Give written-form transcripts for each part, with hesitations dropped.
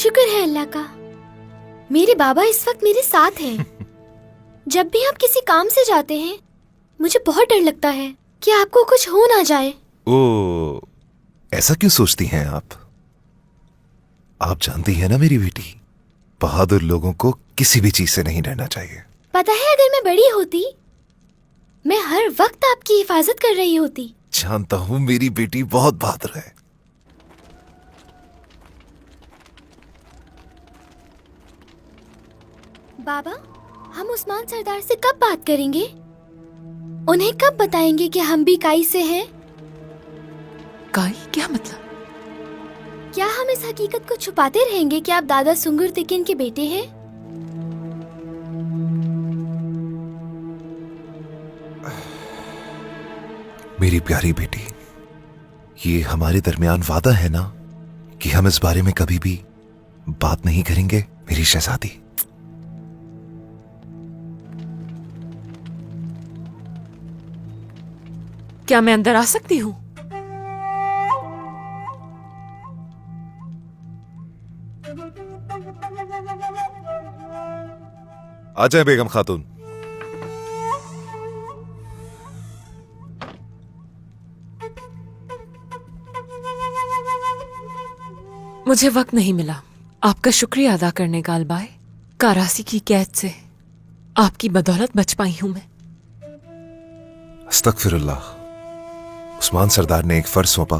शुक्र है अल्लाह का, मेरे बाबा इस वक्त मेरे साथ हैं। जब भी आप किसी काम से जाते हैं मुझे बहुत डर लगता है कि आपको कुछ हो ना जाए। ओ, ऐसा क्यों सोचती हैं आप? आप जानती हैं ना मेरी बेटी, बहादुर लोगों को किसी भी चीज से नहीं डरना चाहिए। पता है, अगर मैं बड़ी होती मैं हर वक्त आपकी हिफाजत कर रही होती। जानता हूं मेरी बेटी बहुत बहादुर है। बाबा, हम उस्मान सरदार से कब बात करेंगे? उन्हें कब बताएंगे कि हम भी काई से हैं? काई क्या मतलब? क्या हम इस हकीकत को छुपाते रहेंगे कि आप दादा सुंगुर तिकिन के बेटे हैं? मेरी प्यारी बेटी, ये हमारे दरमियान वादा है ना कि हम इस बारे में कभी भी बात नहीं करेंगे, मेरी शहजादी। क्या मैं अंदर आ सकती हूँ? आ जाए बेगम खातून। मुझे वक्त नहीं मिला आपका शुक्रिया अदा करने का अलबाई। कारासी की कैद से आपकी बदौलत बच पाई हूं मैं। अस्तगफिरुल्लाह। उस्मान सरदार ने एक फर्ज सौंपा,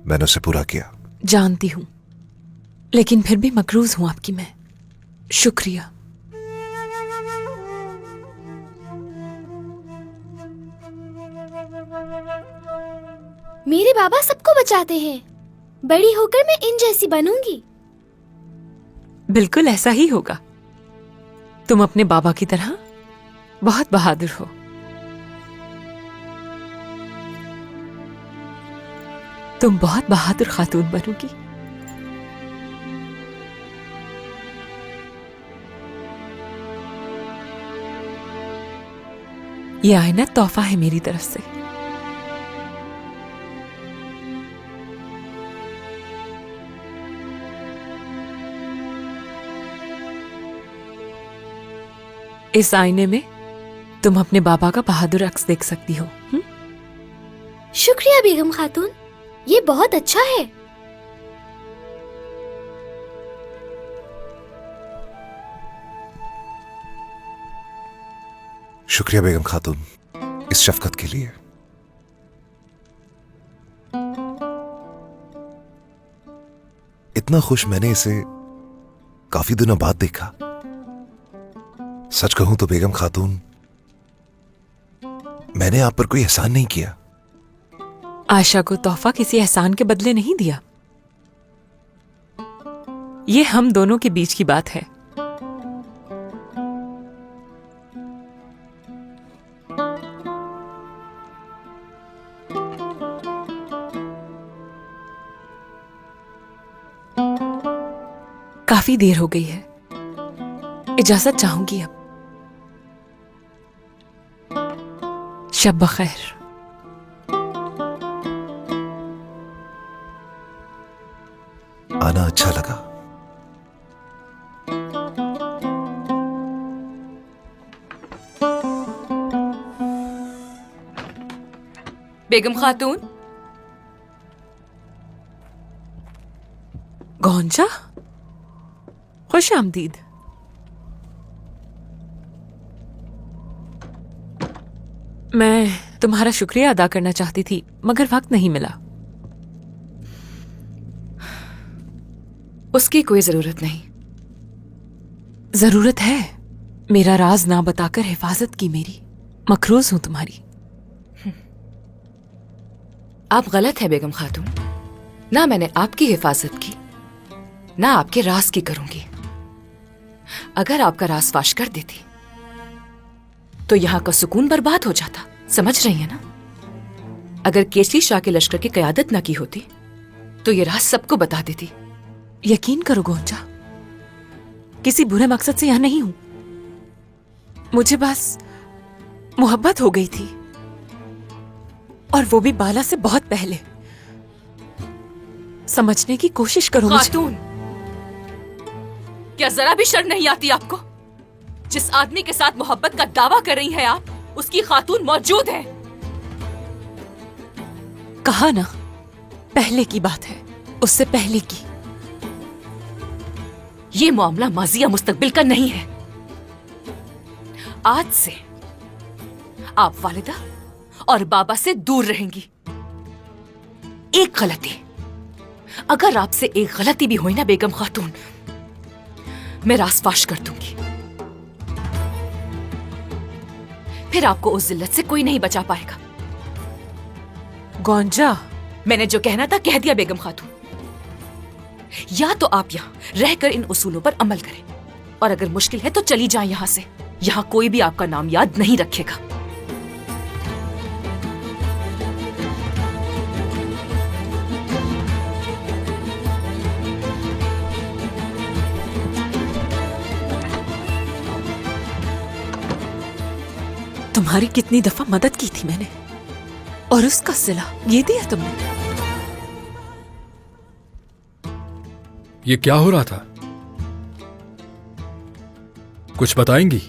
मैंने उसे पूरा किया। जानती हूं, लेकिन फिर भी मकरूज हूं आपकी मैं। शुक्रिया। मेरे बाबा सबको बचाते हैं। बड़ी होकर मैं इन जैसी बनूंगी। बिल्कुल ऐसा ही होगा। तुम अपने बाबा की तरह बहुत बहादुर हो। तुम बहुत बहादुर खातून बनोगी। यह आईना तोहफा है मेरी तरफ से। इस आईने में तुम अपने बाबा का बहादुर अक्स देख सकती हो। शुक्रिया बेगम खातून, ये बहुत अच्छा है। शुक्रिया बेगम खातून इस शफकत के लिए। इतना खुश मैंने इसे काफी दिनों बाद देखा। सच कहूं तो बेगम खातून, मैंने आप पर कोई एहसान नहीं किया। आशा को तोहफा किसी एहसान के बदले नहीं दिया। ये हम दोनों के बीच की बात है। काफी देर हो गई है, इजाजत चाहूंगी अब। शब बखैर। आना अच्छा लगा। बेगम खातून। गौंजा, खुश आमदीद। मैं तुम्हारा शुक्रिया अदा करना चाहती थी मगर वक्त नहीं मिला। उसकी कोई जरूरत नहीं। जरूरत है। मेरा राज ना बताकर हिफाजत की मेरी। मकरूज हूं तुम्हारी। आप गलत है बेगम खातून। ना मैंने आपकी हिफाजत की, ना आपके राज की करूंगी। अगर आपका राज फाश कर देती तो यहां का सुकून बर्बाद हो जाता। समझ रही है ना? अगर केसरी शाह के लश्कर की कयादत ना की होती तो ये राज सबको बता देती। यकीन करो गोंजा, किसी बुरे मकसद से यहां नहीं हूं। मुझे बस मोहब्बत हो गई थी, और वो भी बाला से बहुत पहले। समझने की कोशिश करो मुझे। खातून, क्या जरा भी शर्म नहीं आती आपको? जिस आदमी के साथ मोहब्बत का दावा कर रही हैं आप, उसकी खातून मौजूद है। कहा ना, पहले की बात है, उससे पहले की। ये मामला माजी या मुस्तकबिल का नहीं है। आज से आप वालिदा और बाबा से दूर रहेंगी। एक गलती, अगर आपसे एक गलती भी हुई ना बेगम खातून, मैं रास फाश कर दूंगी। फिर आपको उस जिल्लत से कोई नहीं बचा पाएगा। गोंजा, मैंने जो कहना था कह दिया बेगम खातून। या तो आप यहाँ रहकर इन उसूलों पर अमल करें, और अगर मुश्किल है तो चली जाएं यहाँ से। यहाँ कोई भी आपका नाम याद नहीं रखेगा। तुम्हारी कितनी दफा मदद की थी मैंने, और उसका सिला ये दिया तुमने। ये क्या हो रहा था? कुछ बताएंगी?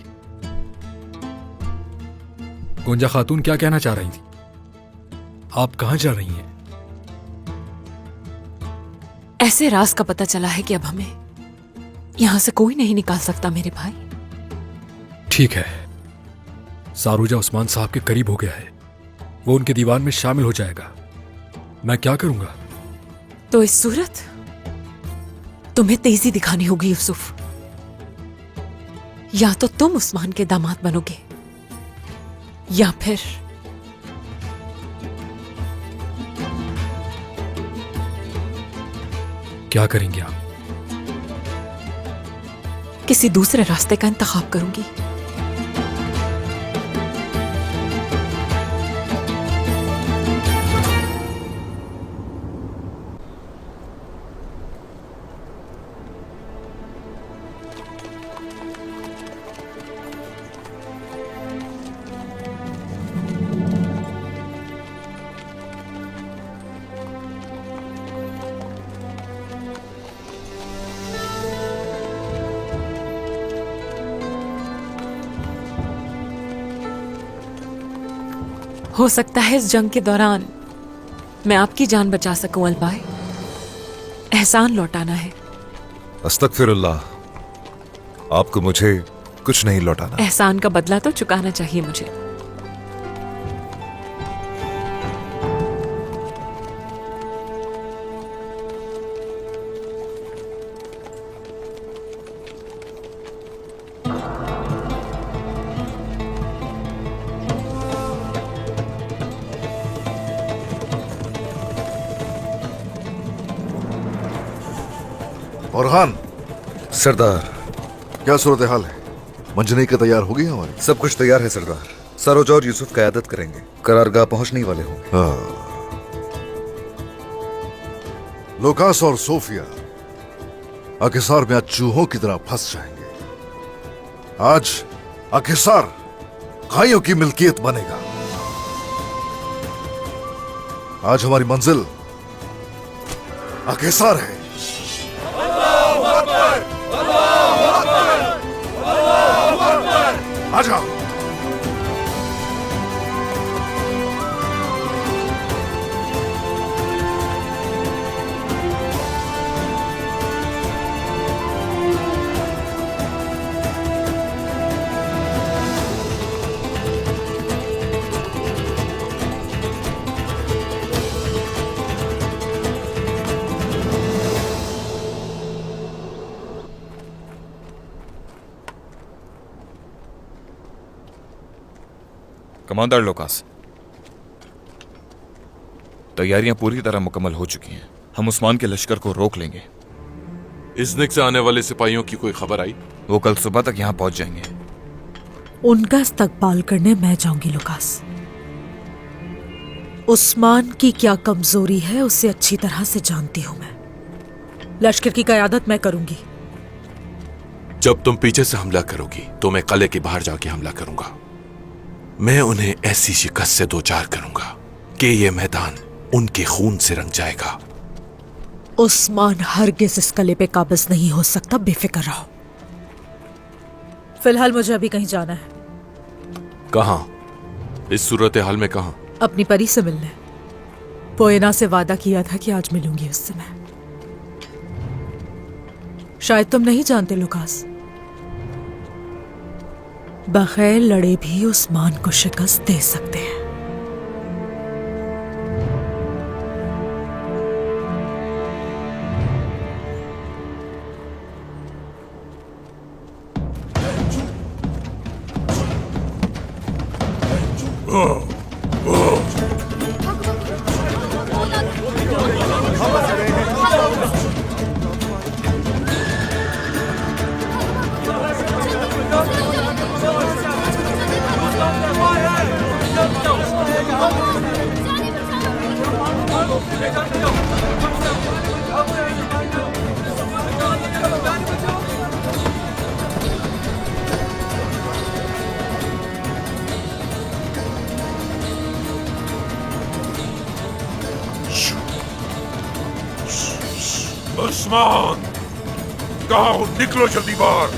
गुंजा खातून क्या कहना चाह रही थी? आप कहां जा रही हैं? ऐसे राज का पता चला है कि अब हमें यहां से कोई नहीं निकाल सकता मेरे भाई। ठीक है, सारूजा उस्मान साहब के करीब हो गया है। वो उनके दीवान में शामिल हो जाएगा। मैं क्या करूंगा? तो इस सूरत तुम्हें तेजी दिखानी होगी यूसुफ। या तो तुम उस्मान के दामाद बनोगे, या फिर क्या करेंगे आप? किसी दूसरे रास्ते का इंतखाब करूंगी। हो सकता है इस जंग के दौरान मैं आपकी जान बचा सकूं अलबाई। एहसान लौटाना है। अस्तगफिरुल्लाह, आपको मुझे कुछ नहीं लौटाना। एहसान का बदला तो चुकाना चाहिए मुझे। औरहान, सरदार, क्या सूरत हाल है? मंजनई का तैयार हो गई हमारी? सब कुछ तैयार है सरदार। सरोज और यूसुफ क़यादत करेंगे। करारगाह पहुंचने वाले होंगे। लोकास और सोफिया अकेसार में आज चूहों की तरह फंस जाएंगे। आज अकेसार खाइयों की मिल्कियत बनेगा। आज हमारी मंजिल अकेसार है। आ जाओ। कमांडर लोकास, तैयारियां पूरी तरह मुकम्मल हो चुकी हैं। हम उस्मान के लश्कर को रोक लेंगे। इज़्निक से आने वाले सिपाहियों की कोई खबर आई? वो कल सुबह तक यहाँ पहुंच जाएंगे। उनका इस्तकबाल करने मैं जाऊंगी लुकास। उस्मान की क्या कमजोरी है उसे अच्छी तरह से जानती हूं मैं। लश्कर की कयादत मैं करूंगी। जब तुम पीछे से हमला करोगी तो मैं किले के बाहर जाके हमला करूंगा। मैं उन्हें ऐसी शिकस्त से दो चार करूंगा कि ये मैदान उनके खून से रंग जाएगा। उस्मान हरगिज इस किले पे काबिज नहीं हो सकता, बेफिक्र रहो। फिलहाल मुझे अभी कहीं जाना है। कहाँ? इस सूरत हाल में कहाँ? अपनी परी से मिलने। पोएना से वादा किया था कि आज मिलूंगी उससे मैं। शायद तुम नहीं जानते लुकास, बगैर लड़े भी उस्मान को शिकस्त दे सकते हैं। उस्मान, कहाँ हो? निकलो जल्दी बाहर।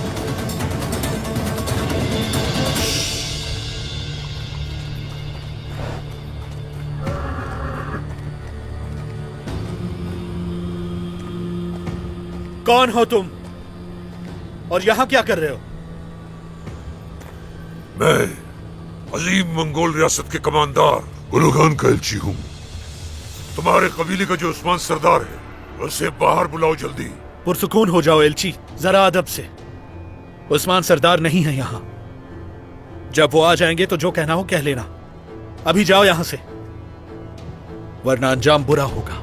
कौन हो तुम और यहां क्या कर रहे हो? मैं अजीम मंगोल रियासत के कमांडर गुरुखान का एलची हूँ। तुम्हारे कबीले का जो उस्मान सरदार है उसे बाहर बुलाओ जल्दी। पुरसुकून हो जाओ एलची, जरा अदब से। उस्मान सरदार नहीं है यहाँ। जब वो आ जाएंगे तो जो कहना हो कह लेना। अभी जाओ यहां से, वरना अंजाम बुरा होगा।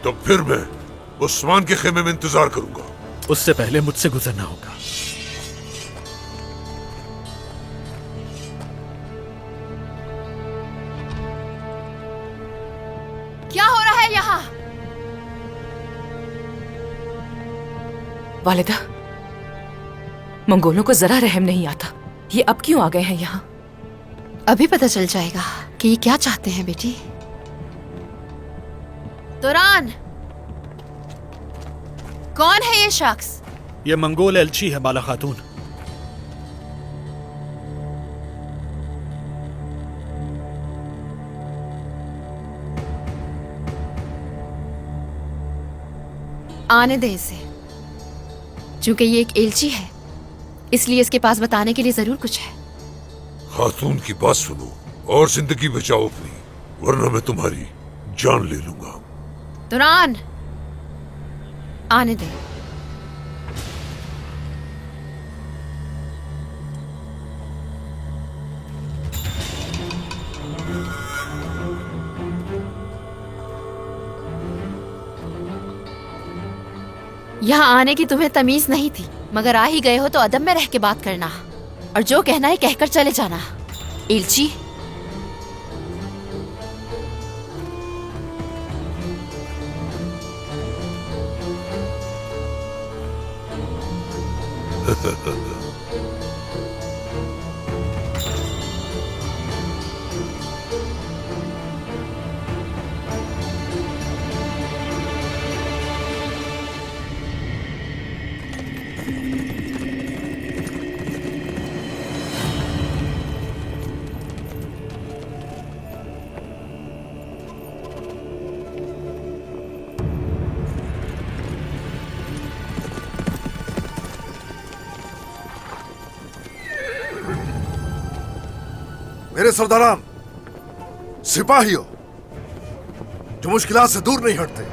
तो फिर मैं उस्मान के खेमे में इंतजार करूंगा। उससे पहले मुझसे गुजरना होगा। क्या हो रहा है यहाँ? वालिदा, मंगोलों को जरा रहम नहीं आता। ये अब क्यों आ गए हैं यहाँ? अभी पता चल जाएगा कि ये क्या चाहते हैं बेटी। तुरान, कौन है ये शख्स? ये मंगोल एलची है बाला खातून। आने दे इसे। चूंकि ये एक एलची है, इसलिए इसके पास बताने के लिए जरूर कुछ है। खातून की बात सुनो और जिंदगी बचाओ अपनी, वरना मैं तुम्हारी जान ले लूंगा। तुरान, आने दे। यहाँ आने की तुम्हें तमीज नहीं थी, मगर आ ही गए हो तो अदब में रह के बात करना और जो कहना है कहकर चले जाना। एलची, मेरे सरदारान, सिपाहियों, जो मुश्किलात से दूर नहीं हटते,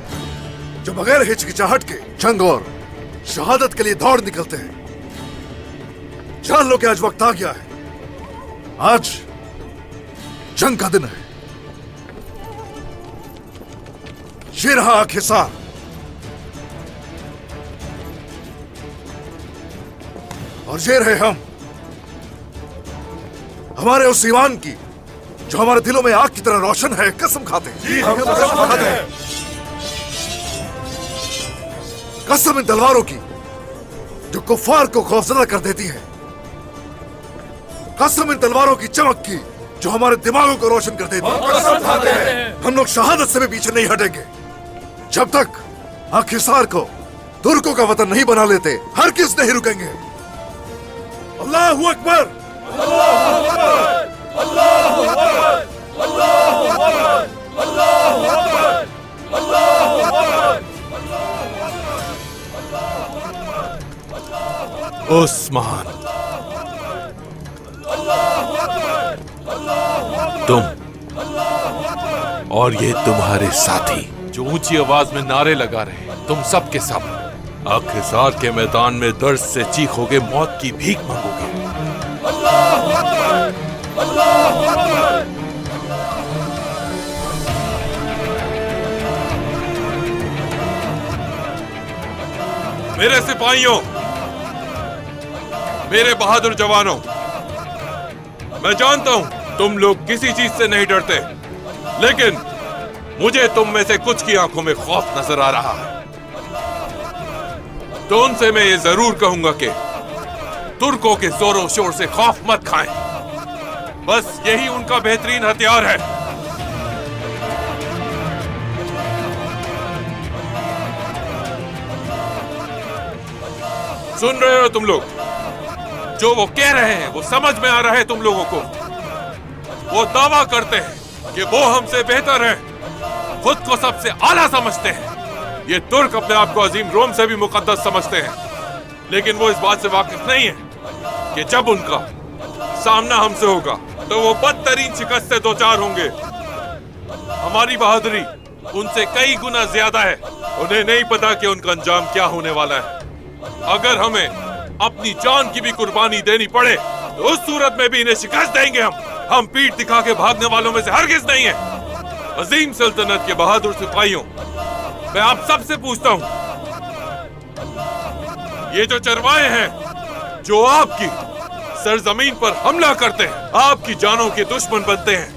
जो बगैर हिचकिचाहट के जंग और शहादत के लिए दौड़ निकलते हैं, जान लो कि आज वक्त आ गया है। आज जंग का दिन है। ये रहा हिसार। और ये रहे हम, हमारे उस ईमान की जो हमारे दिलों में आग की तरह रोशन है। कसम खाते हैं। जी, हम कसम खाते हैं। कसम इन तलवारों की जो कुफ्फार को खौफजदा कर देती है। कसम इन तलवारों की चमक की जो हमारे दिमागों को रोशन कर देती है। कसम खाते हैं। हम लोग शहादत से भी पीछे नहीं हटेंगे। जब तक हिसार को तुर्कों का वतन नहीं बना लेते हरगिज़ नहीं रुकेंगे। अल्लाहू अकबर। उस्मान, तुम और ये तुम्हारे साथी जो ऊंची आवाज में नारे लगा रहे हैं, तुम सब के सब हिसार के मैदान में दर्द से चीखोगे, मौत की भीख मांगोगे। मेरे सिपाहियों, मेरे बहादुर जवानों, मैं जानता हूं तुम लोग किसी चीज से नहीं डरते, लेकिन मुझे तुम में से कुछ की आंखों में खौफ नजर आ रहा है। तो उनसे मैं ये जरूर कहूंगा कि तुर्कों के जोरों शोर से खौफ मत खाएं। बस यही उनका बेहतरीन हथियार है। सुन रहे हो तुम लोग? जो वो कह रहे हैं वो समझ में आ रहा है तुम लोगों को? वो दावा करते हैं कि वो हमसे बेहतर है, खुद को सबसे आला समझते हैं। ये तुर्क अपने आप को अजीम रोम से भी मुकद्दस समझते हैं, लेकिन वो इस बात से वाकिफ नहीं है कि जब उनका सामना हमसे होगा तो वो बदतरीन शिकस्त से दो चार होंगे। हमारी बहादुरी उनसे कई गुना ज्यादा है। उन्हें नहीं पता कि उनका अंजाम क्या होने वाला है। अगर हमें अपनी जान की भी कुर्बानी देनी पड़े तो उस सूरत में भी इन्हें शिकस्त देंगे। हम पीठ दिखा के भागने वालों में से हरगिज़ नहीं है। अजीम सल्तनत के बहादुर सिपाहियों, मैं आप सबसे पूछता हूं, ये जो चरवाहे हैं जो आपकी सरजमीन पर हमला करते हैं, आपकी जानों के दुश्मन बनते हैं,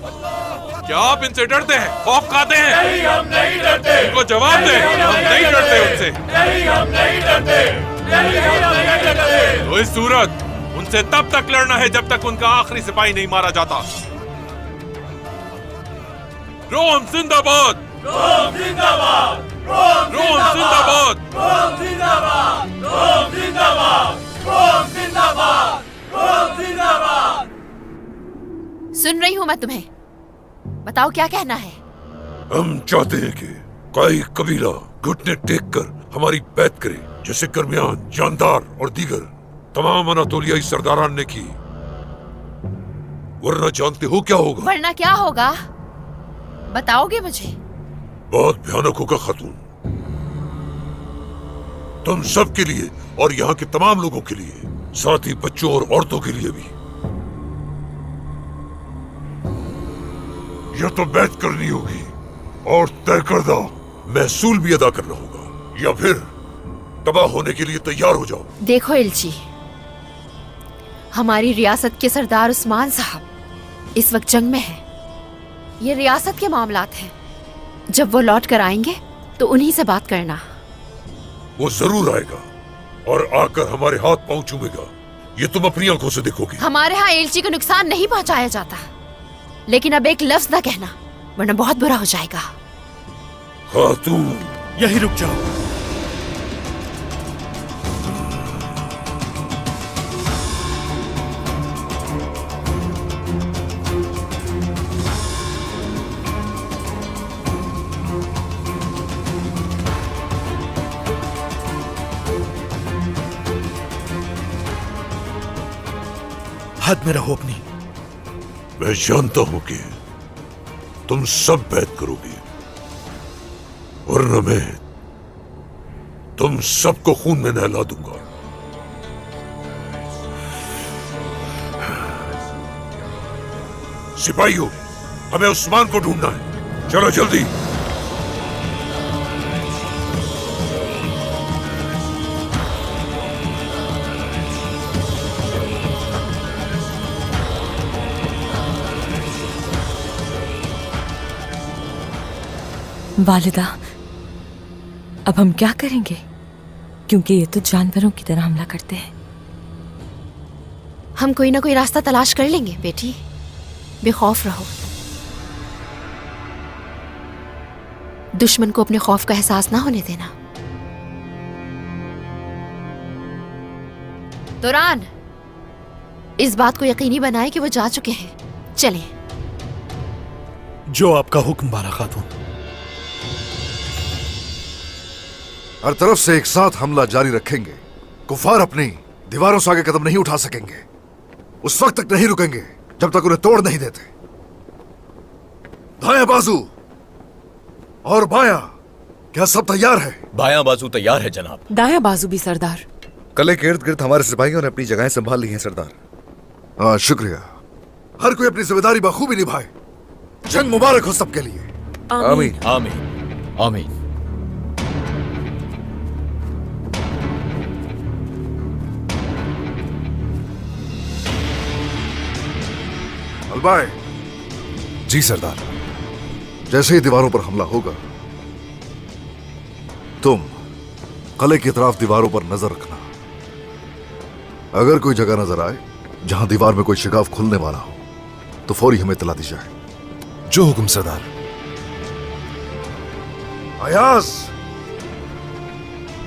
क्या आप इनसे डरते हैं, खौफ खाते हैं? नहीं, हम नहीं डरते। इनको जवाब दें, हम नहीं डरते उनसे। नहीं, हम नहीं डरते। नहीं, हम नहीं डरते। तो इस सूरत उनसे तब तक लड़ना है जब तक उनका आखिरी सिपाही नहीं मारा जाता। रोम जिंदाबाद! रोम जिंदाबाद! रोम जिंदाबाद! रोम जिंदाबाद! रोम जिंदाबाद! रोम जिंदाबाद! रोम जिंदाबाद! सुन रही हूँ मैं तुम्हें, बताओ क्या कहना है? हम चाहते हैं कि कोई कबीला घुटने टेक कर हमारी बैत करे, जैसे कर्मियान, जानदार और दीगर तमाम अनातोलियाई सरदारान ने की। वरना जानते हो क्या होगा? वरना क्या होगा बताओगे मुझे? बहुत भयानक होगा खातून, तुम सब के लिए और यहाँ के तमाम लोगों के लिए, साथ ही बच्चों और औरतों के लिए भी। या तो बैत करनी होगी और तय करदा महसूल भी अदा करना होगा, या फिर तबाह होने के लिए तैयार हो जाओ। देखो इल्ची, हमारी रियासत के सरदार उस्मान साहब इस वक्त जंग में हैं। ये रियासत के मामलात हैं। जब वो लौट कर आएंगे तो उन्हीं से बात करना। वो जरूर आएगा और आकर हमारे हाथ पांव चूमेगा, ये तुम अपनी आंखों से देखोगी। हमारे यहाँ एलची को नुकसान नहीं पहुंचाया जाता, लेकिन अब एक लफ्ज ना कहना वरना बहुत बुरा हो जाएगा। खातून, यही रुक जाओ। हद में रहो अपनी। मैं जानता हूं कि तुम सब बैत करोगे, वरना मैं तुम सबको खून में नहला दूंगा। सिपाहियों, हमें उस्मान को ढूंढना है, चलो जल्दी। वालिदा, अब हम क्या करेंगे? क्योंकि ये तो जानवरों की तरह हमला करते हैं। हम कोई ना कोई रास्ता तलाश कर लेंगे बेटी, बेखौफ रहो। दुश्मन को अपने खौफ का एहसास ना होने देना। तुरान, इस बात को यकीनी बनाए कि वो जा चुके हैं। चलें। जो आपका हुक्म बाला खातून। हर तरफ से एक साथ हमला जारी रखेंगे। कुफार अपनी दीवारों से आगे कदम नहीं उठा सकेंगे। उस वक्त तक नहीं रुकेंगे जब तक उन्हें तोड़ नहीं देते। दायां बाजू और बायां, क्या सब तैयार है? बायां बाजू तैयार है जनाब। दायां बाजू भी सरदार। कले के इर्द गिर्द हमारे सिपाहियों ने अपनी जगहें संभाल ली हैं सरदार। हाँ, शुक्रिया। हर कोई अपनी जिम्मेदारी बखूबी निभाए। जंग मुबारक हो सबके लिए। आमीन आमीन आमीन। अलबाए। जी सरदार। जैसे ही दीवारों पर हमला होगा, तुम किले की तरफ दीवारों पर नजर रखना। अगर कोई जगह नजर आए जहां दीवार में कोई शिगाफ खुलने वाला हो तो फौरी हमें इत्तला दी जाए। जो हुक्म सरदार। अयाज,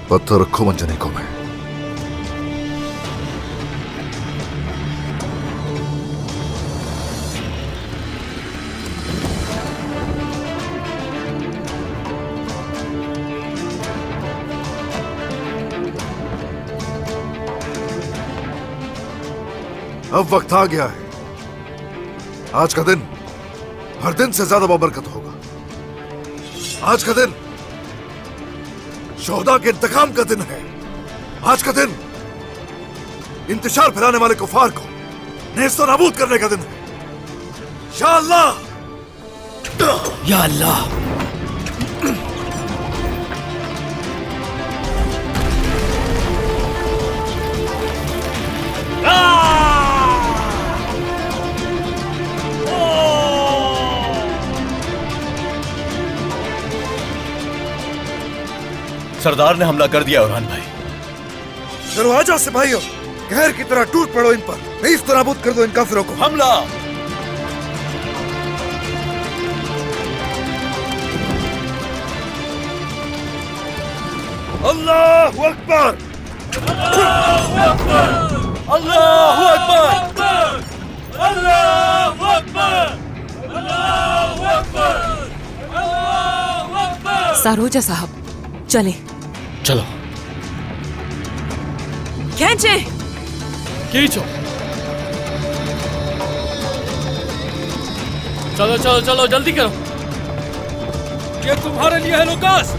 पत्थर रखो मंजनीकों में। अब वक्त आ गया है। आज का दिन हर दिन से ज्यादा बाबरकत होगा। आज का दिन शोहदा के इंतकाम का दिन है। आज का दिन इंतशार फैलाने वाले कुफार को नेस्तो नाबूद करने का दिन है। या अल्लाह, या अल्लाह। सरदार ने हमला कर दिया उरहान भाई। चलो आ जाओ सिपाहियों, कहर की तरह टूट पड़ो इन पर। नेस्तो नाबूद कर दो इन काफिरों को। हमला। अल्लाहु अकबर, अल्लाहु अकबर, अल्लाहु अकबर, अल्लाहु अकबर, अल्लाहु अकबर। सारोजा साहब, चले। चलो। खींचे। खींचो। चलो चलो चलो, जल्दी करो। ये तुम्हारे लिए है लुकास।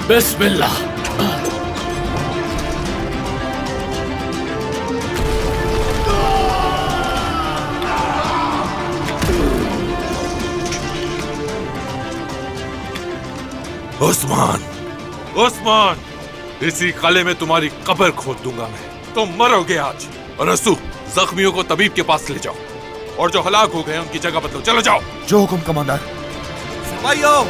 बिस्मिल्लाह। उस्मान, उस्मान, इसी किले में तुम्हारी कब्र खोद दूंगा मैं। तुम मरोगे आज। और रसू, जख्मियों को तबीब के पास ले जाओ और जो हलाक हो गए उनकी जगह बदलो। चलो जाओ। जो हुक्म कमांडर। सिपाहियों,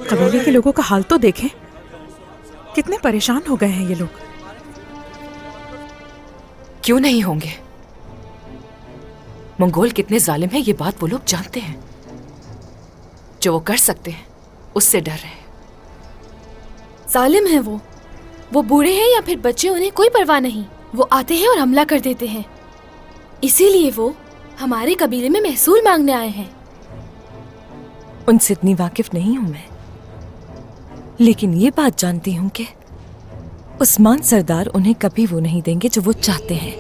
कबीले के लोगों का हाल तो देखें, कितने परेशान हो गए हैं ये लोग। क्यों नहीं होंगे? मंगोल कितने जालिम हैं ये बात वो लोग जानते हैं। जो वो कर सकते हैं उससे डर रहे हैं। जालिम है वो बूढ़े हैं या फिर बच्चे, उन्हें कोई परवाह नहीं। वो आते हैं और हमला कर देते हैं। इसीलिए वो हमारे कबीले में महसूल मांगने आए हैं। उनसे इतनी वाकिफ नहीं हूं मैं, लेकिन ये बात जानती हूं कि उस्मान सरदार उन्हें कभी वो नहीं देंगे जो वो चाहते हैं।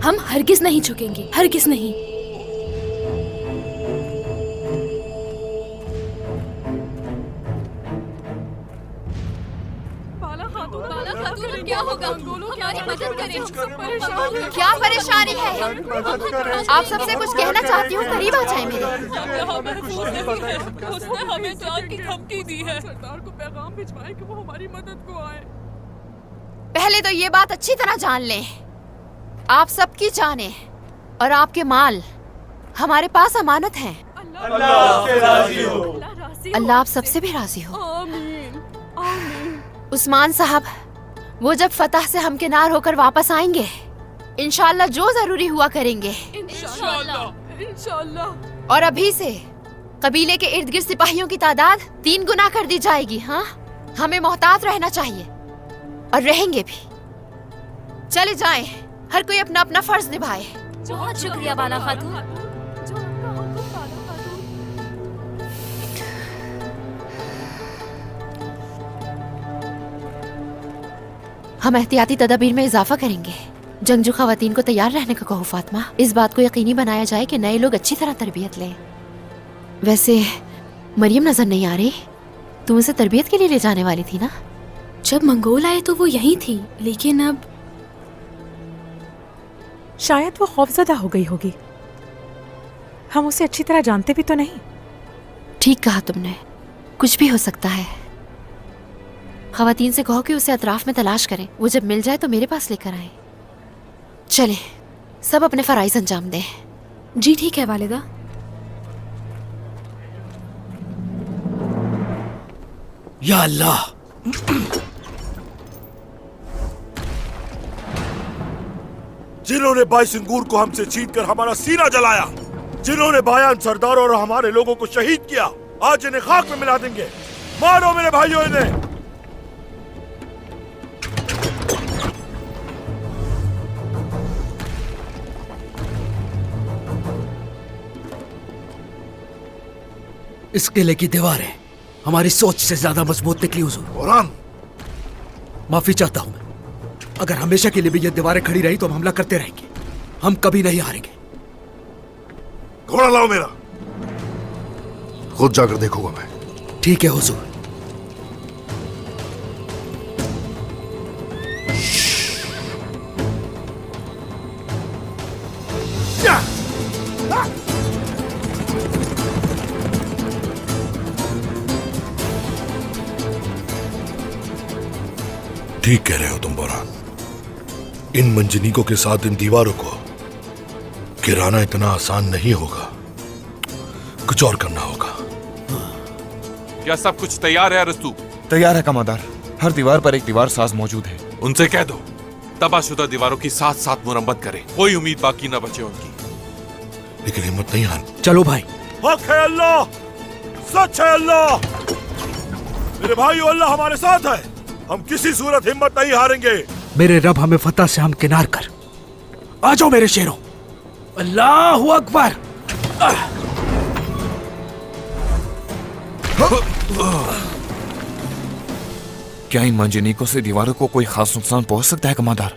हम हरगिज नहीं झुकेंगे, हरगिज नहीं। क्या होगा? हमारी मदद करें। क्या परेशानी है? आप सबसे कुछ कहना चाहती हूँ, करीब आ जाए मेरे। उसने हमें जान की धमकी दी है। सरदार को पैगाम भिजवाएं कि वो हमारी मदद को आए। पहले तो ये बात अच्छी तरह जान लें, आप सबकी जानें और आपके माल हमारे पास अमानत हैं। अल्लाह आपसे राजी हो। अल्लाह आप सबसे भी राजी हो। उस्मान साहब, वो जब फतह से हमकिनार होकर वापस आएंगे, इंशाल्लाह जो जरूरी हुआ करेंगे। इंशाल्लाह। और अभी से कबीले के इर्द गिर्द सिपाहियों की तादाद 3 गुना कर दी जाएगी। हाँ, हमें मोहतात रहना चाहिए और रहेंगे भी। चले जाएं, हर कोई अपना अपना फर्ज निभाए। बहुत शुक्रिया बाला खातून। हम एहतियाती तदाबीर में इजाफा करेंगे। जंगजू खवातीन को तैयार रहने को कहो फातिमा। इस बात को यकीनी बनाया जाए कि नए लोग अच्छी तरह तरबियत लें। वैसे मरियम नजर नहीं आ रही। तुम उसे तरबियत के लिए ले जाने वाली थी ना? जब मंगोल आए तो वो यहीं थी, लेकिन अब शायद वो खौफजदा हो गई होगी। हम उसे अच्छी तरह जानते भी तो नहीं। ठीक कहा तुमने, कुछ भी हो सकता है। खवातीन से कहो कि उसे अतराफ में तलाश करें। वो जब मिल जाए तो मेरे पास लेकर आए। चले, सब अपने फराइज अंजाम दें। जी ठीक है वालिदा। या अल्लाह, जिन्होंने बाईसिंगूर को हमसे छीन कर हमारा सीना जलाया, जिन्होंने बायान सरदार और हमारे लोगों को शहीद किया, आज इन्हें खाक में मिला देंगे। मारो मेरे भाइयों इन्हें। इस किले की दीवारें हमारी सोच से ज्यादा मजबूत निकली हुजूर। औरान, माफी चाहता हूं मैं। अगर हमेशा के लिए भी ये दीवारें खड़ी रही तो हम हमला करते रहेंगे। हम कभी नहीं हारेंगे। घोड़ा लाओ मेरा, खुद जाकर देखूंगा मैं। ठीक है हुजूर। ठीक कह रहे हो तुम बोरा। इन मंजनीकों के साथ इन दीवारों को गिराना इतना आसान नहीं होगा। कुछ और करना होगा। क्या सब कुछ तैयार है अरस्तु? तैयार है कमांडर। हर दीवार पर एक दीवार साज मौजूद है। उनसे कह दो तबाहशुदा दीवारों की साथ साथ मुरम्मत करें। कोई उम्मीद बाकी न बचे उनकी। लेकिन हिम्मत नहीं हार। चलो भाई। हक है अल्लाह, सच है अल्लाह। मेरे भाई, अल्लाह हमारे साथ है। हम किसी सूरत हिम्मत नहीं हारेंगे। मेरे रब हमें फतह से हमकिनार कर। आ जाओ मेरे शेरों। अल्लाहु अकबर। क्या इन मंजनीकों से दीवारों को कोई खास नुकसान पहुंच सकता है कमांडर?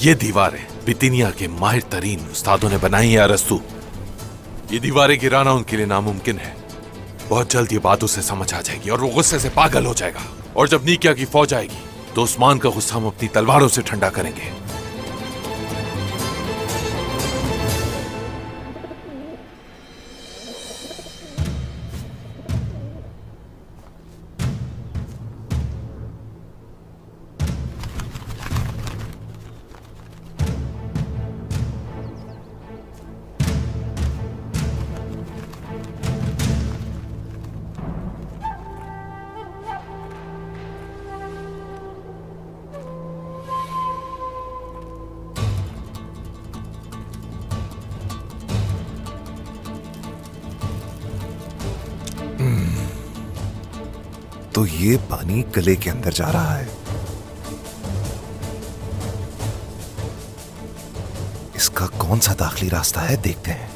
ये दीवारें बितिनिया के माहिर तरीन उस्तादों ने बनाई है अरस्तु। ये दीवारें गिराना उनके लिए नामुमकिन है। बहुत जल्द ये बात उसे समझ आ जाएगी और वो गुस्से से पागल हो जाएगा। और जब नीकिया की फौज आएगी तो उस्मान का गुस्सा हम अपनी तलवारों से ठंडा करेंगे। तो ये पानी गले के अंदर जा रहा है। इसका कौन सा दाखिली रास्ता है, देखते हैं।